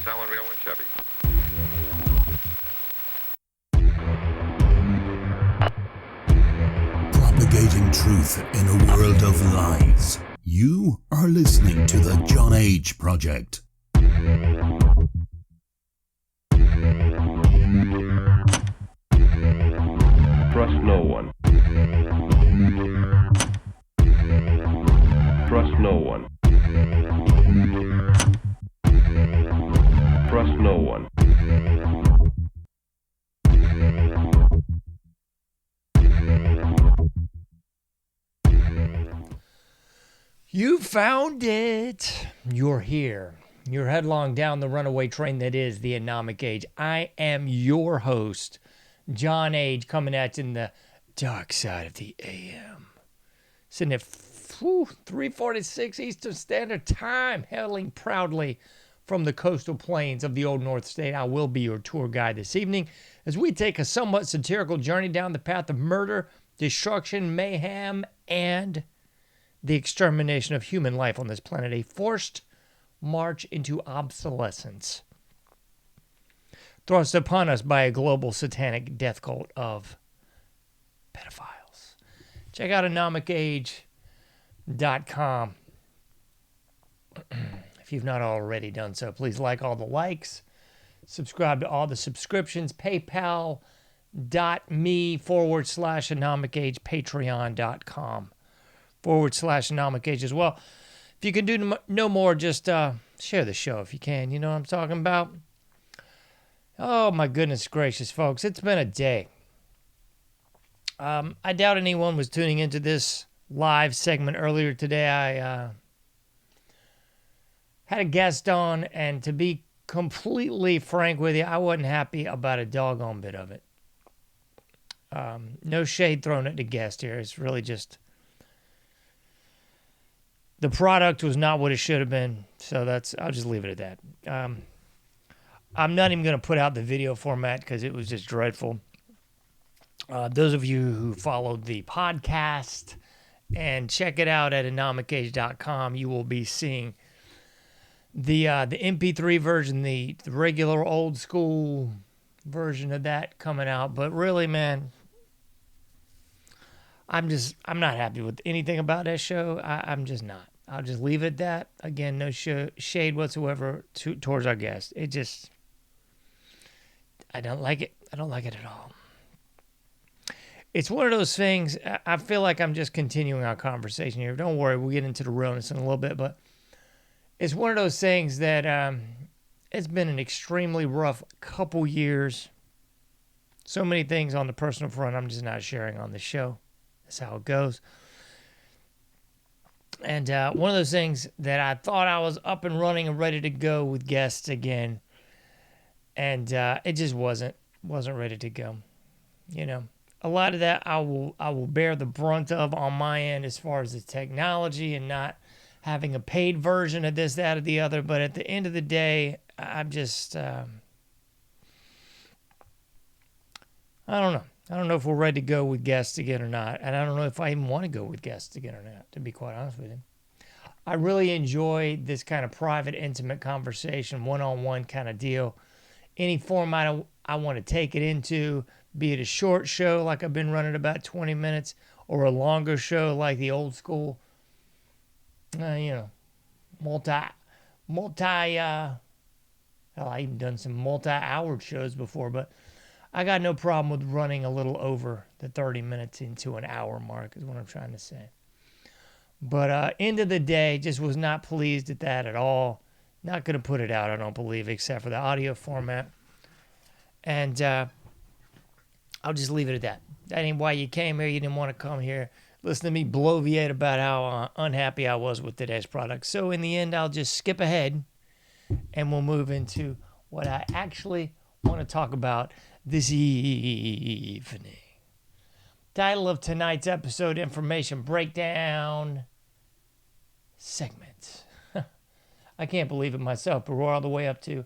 selling real one Chevy. Propagating truth in a world of lies. You are listening to the JohnAge Project. Trust no one. Trust no one. Trust no one. You found it. You're here. You're headlong down the runaway train that is the AnomicAge. I am your host, JohnAge, coming at you in the dark side of the AM. Sitting at 3:46 Eastern Standard Time, hailing proudly from the coastal plains of the Old North State. I will be your tour guide this evening as we take a somewhat satirical journey down the path of murder, destruction, mayhem, and the extermination of human life on this planet, a forced march into obsolescence thrust upon us by a global satanic death cult of pedophiles. Check out AnomicAge.com. If you've not already done so, please like all the likes, subscribe to all the subscriptions, paypal.me/AnomicAge, patreon.com/AnomicAge as well. If you can do no more, just share the show if you can. You know what I'm talking about? Oh, my goodness gracious, folks. It's been a day. I doubt anyone was tuning into this live segment earlier today. I had a guest on, and to be completely frank with you, I wasn't happy about a doggone bit of it. No shade thrown at the guest here. It's really just the product was not what it should have been, so I'll just leave it at that. I'm not even going to put out the video format because it was just dreadful. Those of you who followed the podcast and check it out at AnomicAge.com, you will be seeing the MP3 version, the regular old school version of that coming out. But really, man, I'm not happy with anything about that show. I'm just not. I'll just leave it at that. Again, no shade whatsoever towards our guest. It just, I don't like it. I don't like it at all. It's one of those things, I feel like I'm just continuing our conversation here. Don't worry, we'll get into the realness in a little bit, but it's one of those things that it's been an extremely rough couple years. So many things on the personal front I'm just not sharing on the show. That's how it goes. And one of those things that I thought I was up and running and ready to go with guests again, and it just wasn't ready to go. You know, a lot of that I will bear the brunt of on my end as far as the technology and not having a paid version of this, that, or the other. But at the end of the day, I'm just I don't know. I don't know if we're ready to go with guests again or not. And I don't know if I even want to go with guests again or not, to be quite honest with you. I really enjoy this kind of private, intimate conversation, one-on-one kind of deal. Any format I want to take it into, be it a short show like I've been running about 20 minutes or a longer show like the old school, hell, I even done some multi-hour shows before, but I got no problem with running a little over the 30 minutes into an hour mark is what I'm trying to say. But end of the day, just was not pleased at that at all. Not going to put it out, I don't believe, except for the audio format. And I'll just leave it at that. That ain't why you came here. You didn't want to come here. Listen to me bloviate about how unhappy I was with today's product. So in the end, I'll just skip ahead and we'll move into what I actually want to talk about this evening. Title of tonight's episode, Information Breakdown Segment. I can't believe it myself, but we're all the way up to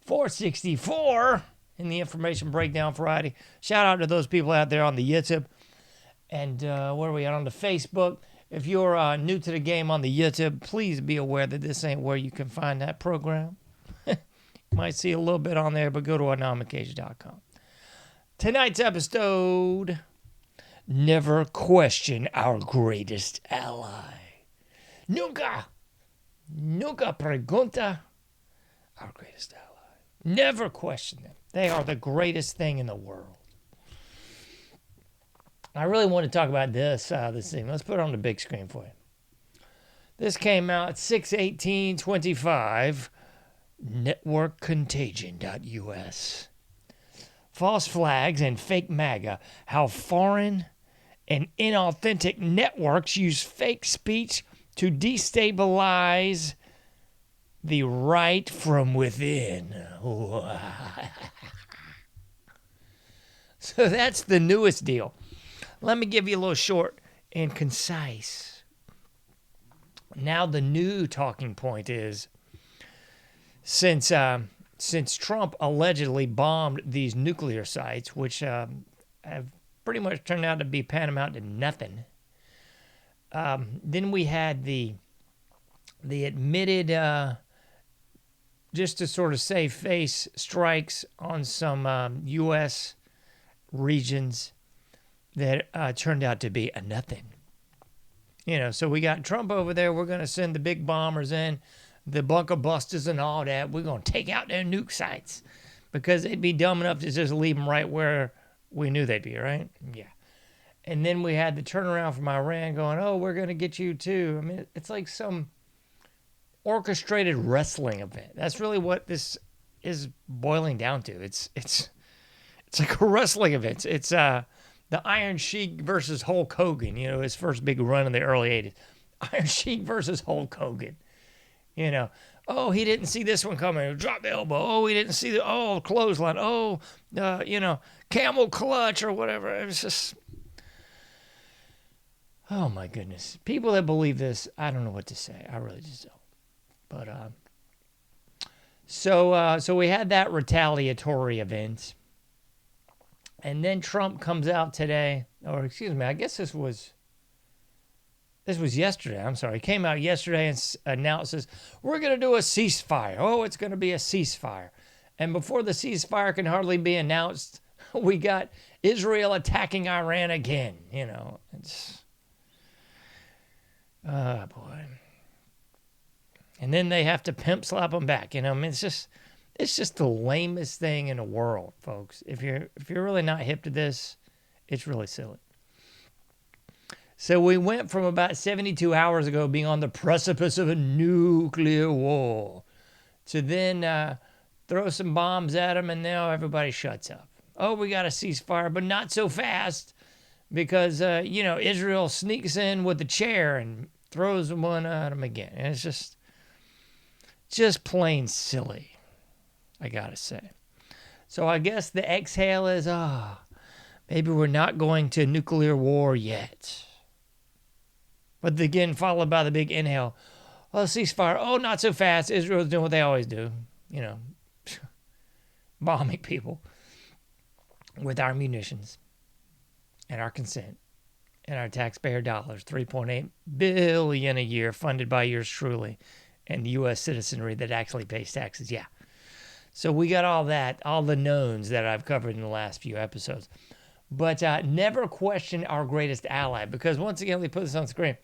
464 in the Information Breakdown Friday. Shout out to those people out there on the YouTube. And where are we at? On the Facebook. If you're new to the game on the YouTube, please be aware that this ain't where you can find that program. Might see a little bit on there, but go to AnomicAge.com. Tonight's episode, never question our greatest ally. Nunca pregunta our greatest ally. Never question them. They are the greatest thing in the world. I really want to talk about this thing. Let's put it on the big screen for you. This came out 6/18/25. NetworkContagion.us. False flags and fake MAGA. How foreign and inauthentic networks use fake speech to destabilize the right from within. So that's the newest deal. Let me give you a little short and concise. Now the new talking point is, since Trump allegedly bombed these nuclear sites, which have pretty much turned out to be tantamount to nothing, then we had the admitted, just to sort of save face, strikes on some U.S. regions that turned out to be a nothing. So we got Trump over there. We're going to send the big bombers in, the bunker busters and all that. We're going to take out their nuke sites because they'd be dumb enough to just leave them right where we knew they'd be, right? Yeah. And then we had the turnaround from Iran going, oh, we're going to get you too. I mean, it's like some orchestrated wrestling event. That's really what this is boiling down to. It's like a wrestling event. It's the Iron Sheik versus Hulk Hogan, his first big run in the early 80s. Iron Sheik versus Hulk Hogan. Oh, he didn't see this one coming. Drop the elbow. Oh, he didn't see the clothesline. Oh, camel clutch or whatever. It was just, oh my goodness. People that believe this, I don't know what to say. I really just don't. But so we had that retaliatory event, and then Trump comes out today, or excuse me, I guess this was yesterday. I'm sorry. He came out yesterday and announces, we're going to do a ceasefire. Oh, it's going to be a ceasefire. And before the ceasefire can hardly be announced, we got Israel attacking Iran again. It's, oh boy. And then they have to pimp slap them back. I mean, it's just the lamest thing in the world, folks. If you're really not hip to this, it's really silly. So we went from about 72 hours ago being on the precipice of a nuclear war to then throw some bombs at them, and now everybody shuts up. Oh, we got a ceasefire, but not so fast because, Israel sneaks in with the chair and throws one at them again. And it's just plain silly, I gotta say. So I guess the exhale is, maybe we're not going to nuclear war yet. But again, followed by the big inhale. Oh, ceasefire. Oh, not so fast. Israel's doing what they always do. Bombing people with our munitions and our consent and our taxpayer dollars, $3.8 billion a year funded by yours truly and the U.S. citizenry that actually pays taxes. Yeah. So we got all that, all the knowns that I've covered in the last few episodes. But never question our greatest ally, because once again, let me put this on screen.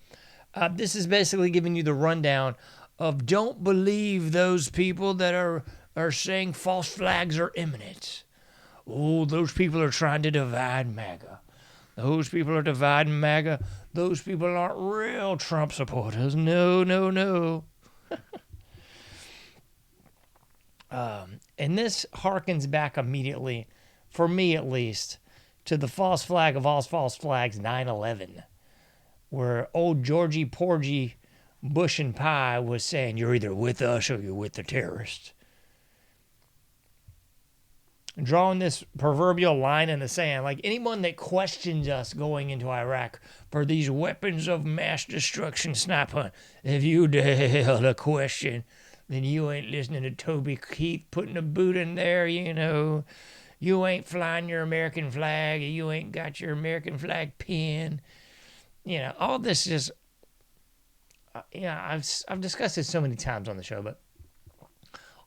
This is basically giving you the rundown of don't believe those people that are saying false flags are imminent. Oh, those people are trying to divide MAGA. Those people are dividing MAGA. Those people aren't real Trump supporters. No, no, no. And this harkens back immediately, for me at least, to the false flag of all false flags, 9/11, where old Georgie Porgy Bush and Pie was saying, you're either with us or you're with the terrorists. Drawing this proverbial line in the sand, like anyone that questions us going into Iraq for these weapons of mass destruction snipe hunt, if you dare to question, then you ain't listening to Toby Keith putting a boot in there, You ain't flying your American flag. You ain't got your American flag pin. All this just, I've discussed this so many times on the show, but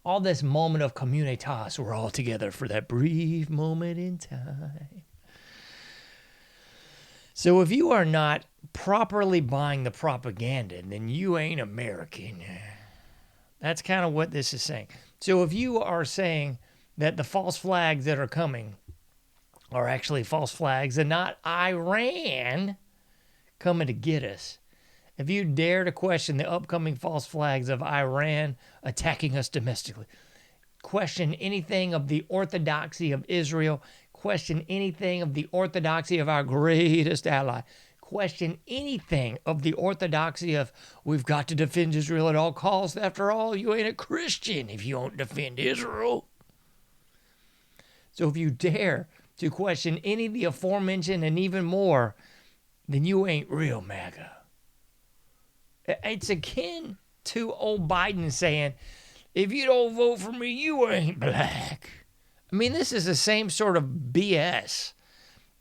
all this moment of communitas. We're all together for that brief moment in time. So if you are not properly buying the propaganda, then you ain't American. That's kind of what this is saying. So if you are saying that the false flags that are coming are actually false flags and not Iran coming to get us, if you dare to question the upcoming false flags of Iran attacking us domestically, question anything of the orthodoxy of Israel, question anything of the orthodoxy of our greatest ally, question anything of the orthodoxy of we've got to defend Israel at all costs. After all, you ain't a Christian if you don't defend Israel. So if you dare to question any of the aforementioned and even more, then you ain't real MAGA. It's akin to old Biden saying, if you don't vote for me, you ain't black. I mean, this is the same sort of BS,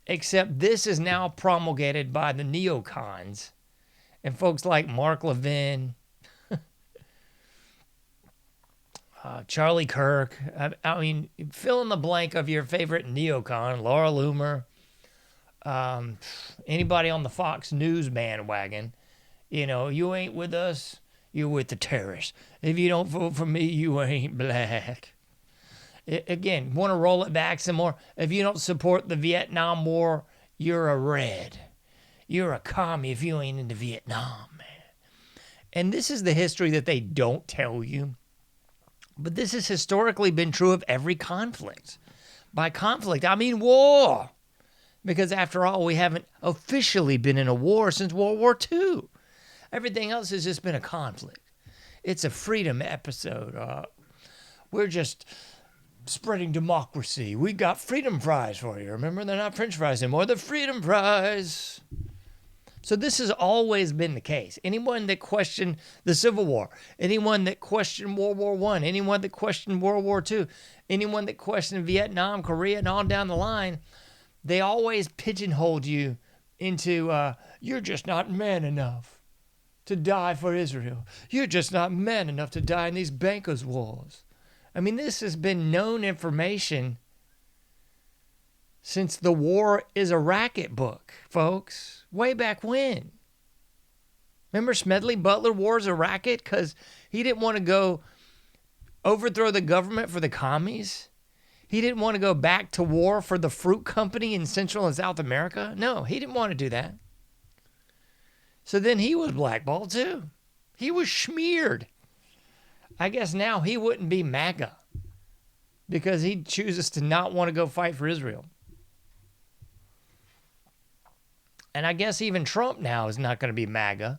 except this is now promulgated by the neocons and folks like Mark Levin, Charlie Kirk. I mean, fill in the blank of your favorite neocon, Laura Loomer, anybody on the Fox News bandwagon. You know, you ain't with us, you're with the terrorists. If you don't vote for me, you ain't black. Again, want to roll it back some more? If you don't support the Vietnam War, you're a red. You're a commie if you ain't into Vietnam, man. And this is the history that they don't tell you. But this has historically been true of every conflict. By conflict, I mean war. Because after all, we haven't officially been in a war since World War II. Everything else has just been a conflict. It's a freedom episode. We're just spreading democracy. We got freedom fries for you. Remember, they're not French fries anymore. They're freedom fries. So this has always been the case. Anyone that questioned the Civil War, anyone that questioned World War I, anyone that questioned World War II, anyone that questioned Vietnam, Korea, and on down the line, they always pigeonholed you into, you're just not man enough to die for Israel. You're just not man enough to die in these bankers' wars. I mean, this has been known information since The War is a Racket book, folks. Way back when. Remember Smedley Butler, War is a Racket? Because he didn't want to go overthrow the government for the commies. He didn't want to go back to war for the fruit company in Central and South America. No, he didn't want to do that. So then he was blackballed too. He was smeared. I guess now he wouldn't be MAGA because he chooses to not want to go fight for Israel. And I guess even Trump now is not going to be MAGA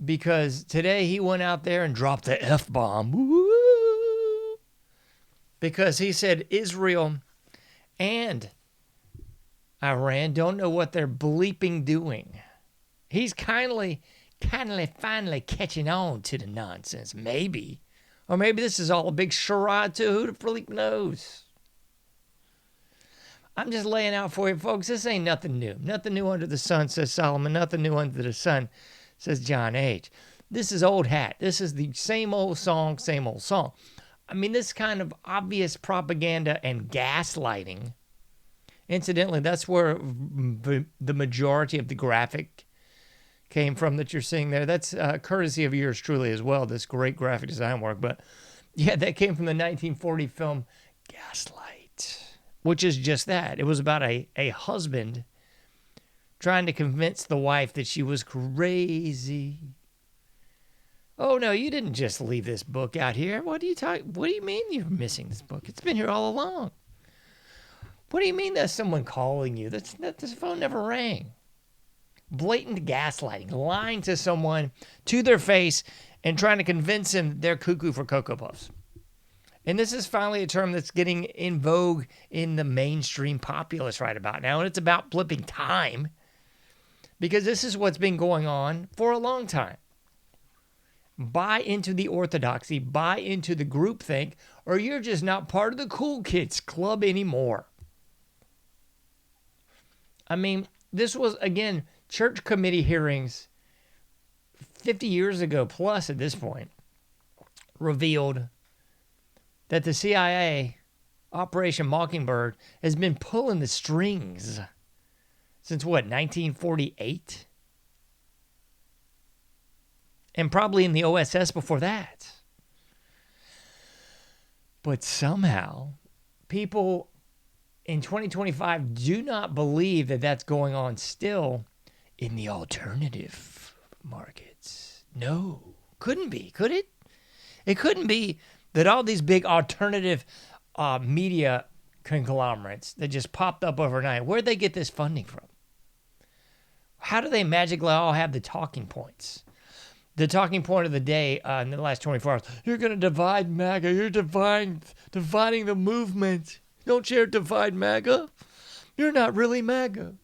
because today he went out there and dropped the F-bomb. Woo! Because he said Israel and Iran don't know what they're bleeping doing. He's finally catching on to the nonsense, maybe. Or maybe this is all a big charade too. Who the freak knows? I'm just laying out for you, folks. This ain't nothing new. Nothing new under the sun, says Solomon. Nothing new under the sun, says JohnAge. This is old hat. This is the same old song, same old song. I mean, this kind of obvious propaganda and gaslighting. Incidentally, that's where the majority of the graphic came from that you're seeing there. That's courtesy of yours truly as well, this great graphic design work. But yeah, that came from the 1940 film Gaslight, which is just that. It was about a husband trying to convince the wife that she was crazy. Oh no, you didn't just leave this book out here. What do you mean you're missing this book? It's been here all along. What do you mean there's someone calling you? This phone never rang. Blatant gaslighting, lying to someone to their face and trying to convince them they're cuckoo for Cocoa Puffs. And this is finally a term that's getting in vogue in the mainstream populace right about now. And it's about flipping time because this is what's been going on for a long time. Buy into the orthodoxy, buy into the groupthink, or you're just not part of the cool kids club anymore. I mean, this was, again, church committee hearings 50 years ago plus at this point revealed that the CIA, Operation Mockingbird, has been pulling the strings since what, 1948? And probably in the OSS before that. But somehow, people in 2025 do not believe that that's going on still in the alternative markets. No, couldn't be, could it? It couldn't be that all these big alternative media conglomerates that just popped up overnight, where'd they get this funding from? How do they magically all have the talking points? The talking point of the day in the last 24 hours, you're going to divide MAGA. You're dividing the movement. Don't you divide MAGA? You're not really MAGA.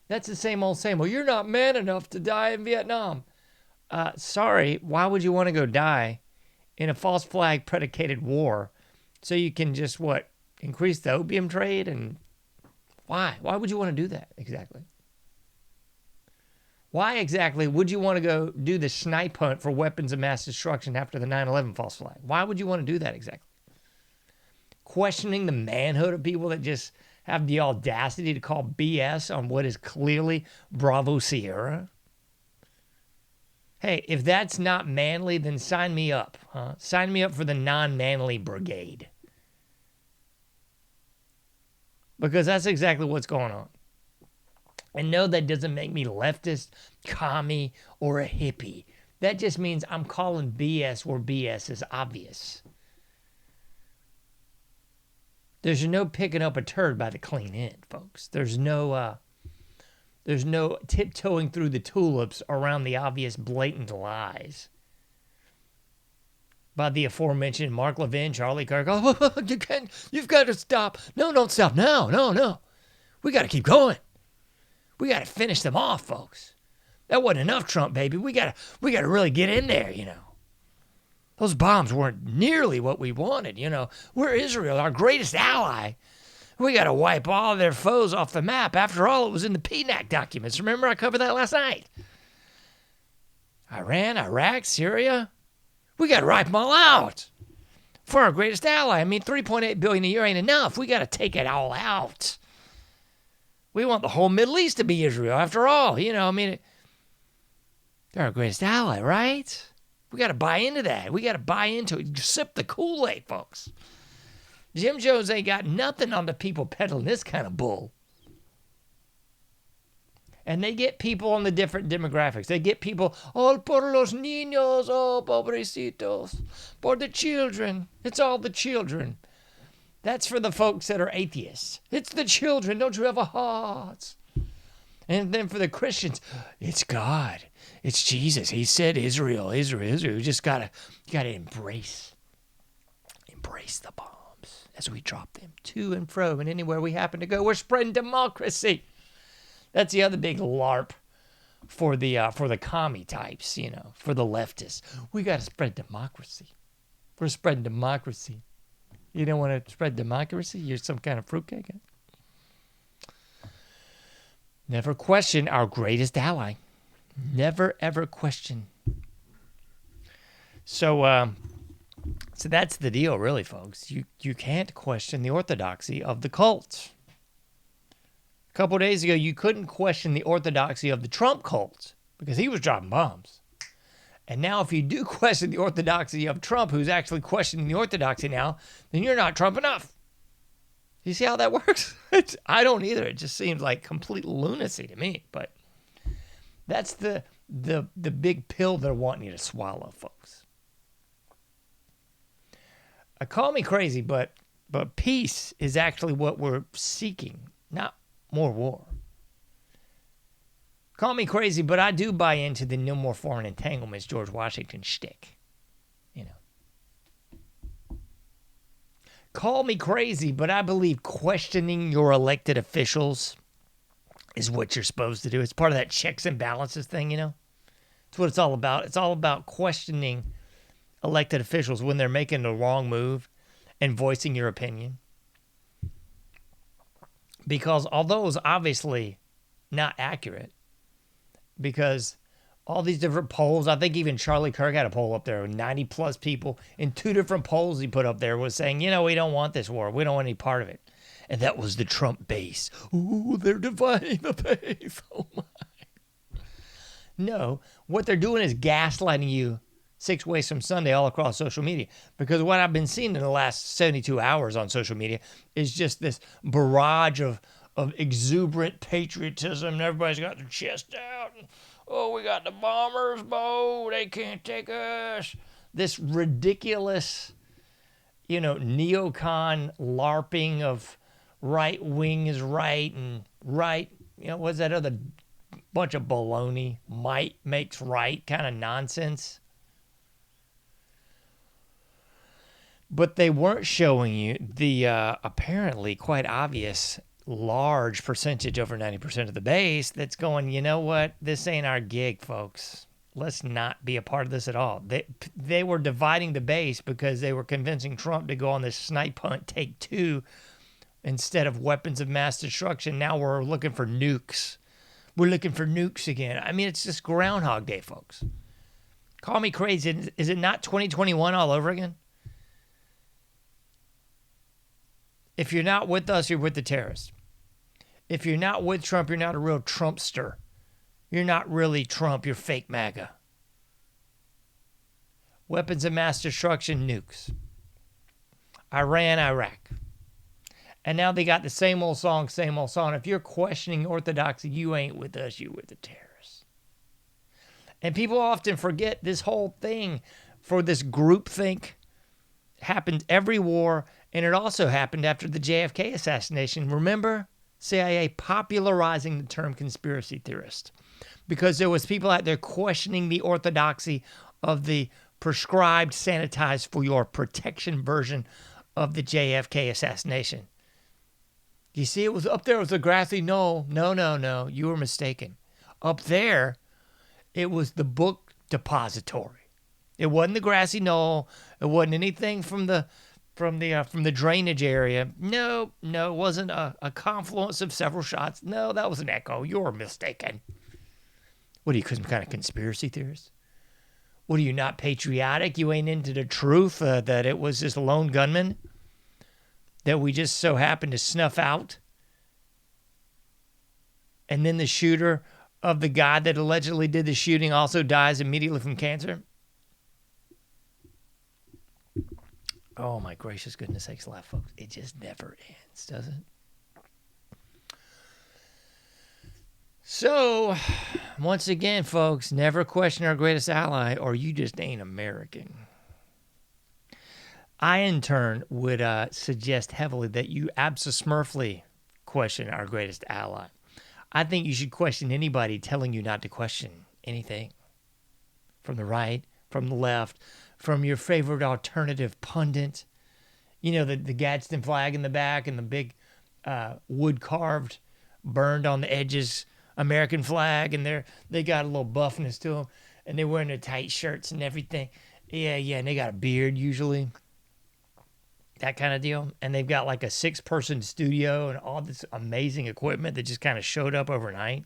That's the same old same. Well, you're not man enough to die in Vietnam. Sorry, why would you want to go die in a false flag predicated war so you can just, increase the opium trade? And why? Why would you want to do that exactly? Why exactly would you want to go do the snipe hunt for weapons of mass destruction after the 9/11 false flag? Why would you want to do that exactly? Questioning the manhood of people that just have the audacity to call BS on what is clearly Bravo Sierra? Hey, if that's not manly, then sign me up. Sign me up for the non-manly brigade. Because that's exactly what's going on. And no, that doesn't make me leftist, commie, or a hippie. That just means I'm calling BS where BS is obvious. There's no picking up a turd by the clean end, folks. There's no tiptoeing through the tulips around the obvious blatant lies by the aforementioned Mark Levin, Charlie Kirk. Oh, you've got to stop. No, don't stop. No. We got to keep going. We got to finish them off, folks. That wasn't enough, Trump, baby. We got to really get in there, Those bombs weren't nearly what we wanted, We're Israel, our greatest ally. We got to wipe all their foes off the map. After all, it was in the PNAC documents. Remember, I covered that last night. Iran, Iraq, Syria. We got to wipe them all out. For our greatest ally. I mean, $3.8 billion a year ain't enough. We got to take it all out. We want the whole Middle East to be Israel, after all. They're our greatest ally, right? We got to buy into that. We got to buy into it. Sip the Kool-Aid, folks. Jim Jones ain't got nothing on the people peddling this kind of bull. And they get people on the different demographics. They get people, oh, por los niños, oh, pobrecitos, for the children. It's all the children. That's for the folks that are atheists. It's the children. Don't you have a heart? And then for the Christians, it's God. It's Jesus. He said Israel. You just gotta embrace the bombs as we drop them to and fro and anywhere we happen to go. We're spreading democracy. That's the other big LARP for the commie types, for the leftists. We gotta spread democracy. We're spreading democracy. You don't want to spread democracy? You're some kind of fruitcake. Never question our greatest ally. Never, ever question. So that's the deal, really, folks. You can't question the orthodoxy of the cult. A couple of days ago, you couldn't question the orthodoxy of the Trump cult because he was dropping bombs. And now if you do question the orthodoxy of Trump, who's actually questioning the orthodoxy now, then you're not Trump enough. You see how that works? I don't either. It just seems like complete lunacy to me. But that's the big pill they're wanting you to swallow, folks. Call me crazy, but peace is actually what we're seeking, not more war. Call me crazy, but I do buy into the no more foreign entanglements George Washington shtick. Call me crazy, but I believe questioning your elected officials is what you're supposed to do. It's part of that checks and balances thing, It's what it's all about. It's all about questioning elected officials when they're making the wrong move and voicing your opinion. Because although it was obviously not accurate, because all these different polls. I think even Charlie Kirk had a poll up there with 90 plus people. In 2 different polls he put up there was saying, you know, we don't want this war. We don't want any part of it. And that was the Trump base. Ooh, they're dividing the base. Oh, my. No, what they're doing is gaslighting you 6 ways from Sunday all across social media. Because what I've been seeing in the last 72 hours on social media is just this barrage of exuberant patriotism. And everybody's got their chest out. And, oh, we got the bombers, Bo. They can't take us. This ridiculous, you know, neocon LARPing of right wing is right and right, you know, what's that other bunch of baloney? Might makes right kind of nonsense. But they weren't showing you the apparently quite obvious large percentage, over 90% of the base, that's going, you know what? This ain't our gig, folks. Let's not be a part of this at all. They were dividing the base because they were convincing Trump to go on this snipe hunt, take 2, instead of weapons of mass destruction. Now we're looking for nukes. We're looking for nukes again. I mean, it's just Groundhog Day, folks. Call me crazy. Is it not 2021 all over again? If you're not with us, you're with the terrorists. If you're not with Trump, you're not a real Trumpster. You're not really Trump. You're fake MAGA. Weapons of mass destruction, nukes. Iran, Iraq. And now they got the same old song, same old song. If you're questioning orthodoxy, you ain't with us, you with the terrorists. And people often forget this whole thing for this groupthink happened every war, and it also happened after the JFK assassination. Remember? CIA popularizing the term conspiracy theorist because there was people out there questioning the orthodoxy of the prescribed, sanitized for your protection version of the JFK assassination. You see, it was up there was a grassy knoll. No. You were mistaken. Up there, it was the book depository. It wasn't the grassy knoll. It wasn't anything from the drainage area. No, it wasn't a confluence of several shots. No, that was an echo. You're mistaken. What are you, some kind of conspiracy theorist? What are you, not patriotic? You ain't into the truth that it was this lone gunman that we just so happened to snuff out? And then the shooter of the guy that allegedly did the shooting also dies immediately from cancer? Oh, my gracious goodness sakes, laugh, folks. It just never ends, does it? So, once again, folks, never question our greatest ally or you just ain't American. I, in turn, would suggest heavily that you abso-smurfly question our greatest ally. I think you should question anybody telling you not to question anything. From the right, from the left, from your favorite alternative pundit. You know, the Gadsden flag in the back and the big wood-carved, burned on the edges American flag, and they got a little buffness to them, and they're wearing their tight shirts and everything. Yeah, and they got a beard usually. That kind of deal. And they've got like a 6-person studio and all this amazing equipment that just kind of showed up overnight.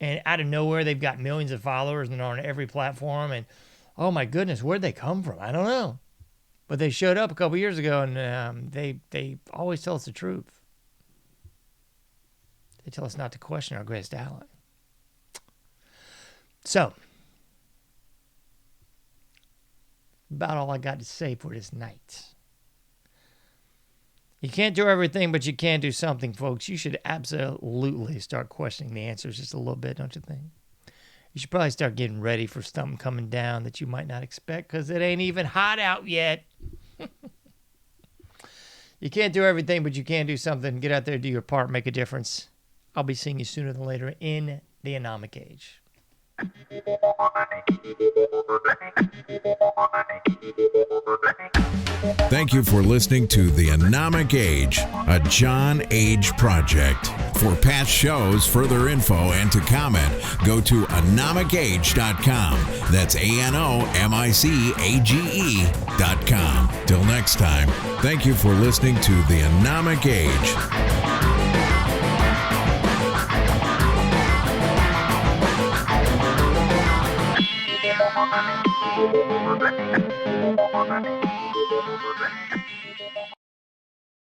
And out of nowhere, they've got millions of followers and they're on every platform. And oh my goodness, where'd they come from? I don't know. But they showed up a couple years ago, and they always tell us the truth. They tell us not to question our greatest ally. So, about all I got to say for this night. You can't do everything, but you can do something, folks. You should absolutely start questioning the answers just a little bit, don't you think? You should probably start getting ready for something coming down that you might not expect because it ain't even hot out yet. You can't do everything, but you can do something. Get out there, do your part, make a difference. I'll be seeing you sooner than later in the AnomicAge. Thank you for listening to the AnomicAge, a JohnAge project. For past shows, further info, and to comment, go to AnomicAge.com. That's AnomicAge.com. Till next time, thank you for listening to the AnomicAge.